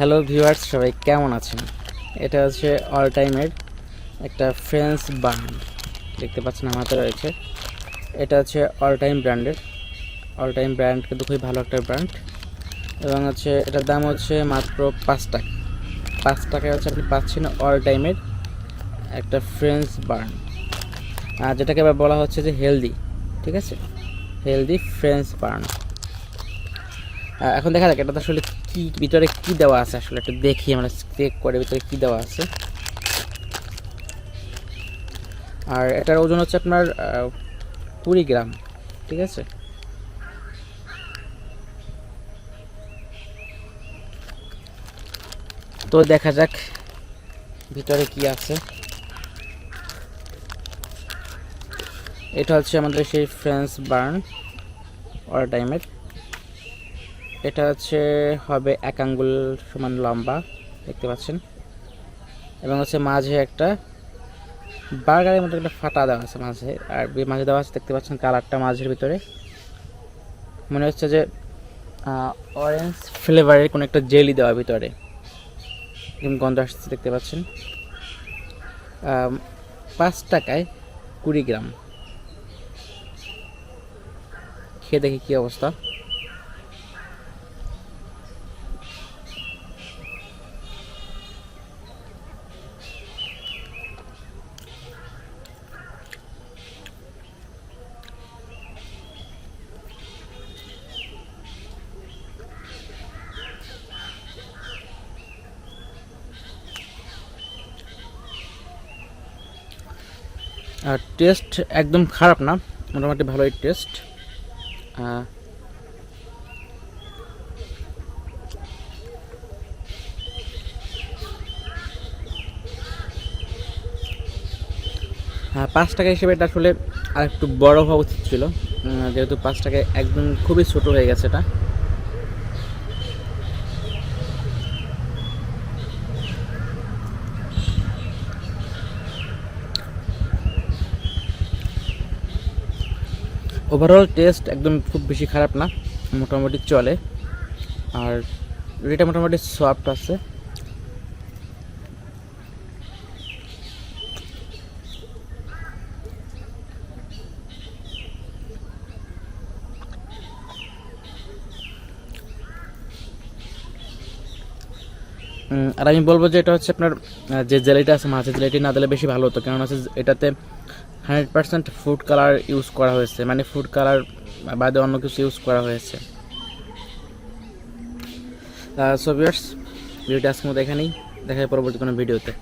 Hello viewers, সবাই কেমন আছেন? এটা হচ্ছে অল টাইমের একটা ফ্রেঞ্চ বার্ন, দেখতে পাচ্ছেন আমার হাতে রয়েছে। এটা হচ্ছে অল টাইম ব্র্যান্ড কিন্তু খুবই ভালো একটা ব্র্যান্ড, এবং হচ্ছে এটার দাম হচ্ছে মাত্র 5 টাকা। 5 টাকায় হচ্ছে আপনি পাচ্ছেন অল টাইমের একটা ফ্রেঞ্চ বার্ন, আর যেটাকে আবার বলা হচ্ছে যে হেলদি, ঠিক আছে, হেলদি ফ্রেঞ্চ বার্ন। এখন দেখা যাক এটা আসলে কি ভিতরে কি দেওয়া আছে, আসলে একটু দেখি আমরা চেক করে ভিতরে কি দেওয়া আছে। আর এটার ওজন হচ্ছে আপনার 20 গ্রাম, ঠিক আছে। তো দেখা যাক ভিতরে কি আছে। এটা হচ্ছে আমাদের সেই ফ্রেঞ্চ বার্ন অল টাইমের। এটা হচ্ছে হবে 1 আঙ্গুল সমান লম্বা, দেখতে পাচ্ছেন, এবং হচ্ছে মাঝে একটা বার্গারের মধ্যে একটা ফাটা দেওয়া আছে মাঝে, আর মাঝে দেওয়া আছে, দেখতে পাচ্ছেন কালারটা মাঝের ভিতরে মনে হচ্ছে যে অরেঞ্জ ফ্লেভারের কোনো একটা জেলি দেওয়া ভিতরে, এরকম গন্ধ আসছে, দেখতে পাচ্ছেন। 5 টাকায় 20 গ্রাম, খেয়ে দেখি কি অবস্থা। আর টেস্ট একদম খারাপ না, মোটামুটি ভালোই টেস্ট। হ্যাঁ, 5 টাকা হিসেবে এটা আসলে আর একটু বড় হওয়া উচিত ছিল, যেহেতু 5 টাকায় একদম খুবই ছোট হয়ে গেছে এটা। ওভারঅল টেস্ট একদম খুব বেশি খারাপ না, মোটামুটি চলে। আর এটা মোটামুটি সফট আছে। আর আমি বলবো যে এটা হচ্ছে আপনার যে জেলিটা আছে, মাছের জেলিটি না দিলে বেশি ভালো হতো, কারণ হচ্ছে এটাতে 100% ফুড কালার ইউজ করা হয়েছে, মানে ফুড কালার বাদে অন্য কিছু ইউজ করা হয়েছে। সো ভিউয়ার্স, ভিডিওটা আজকের মতো এখানেই, দেখা যায় পরবর্তী কোনো ভিডিওতে।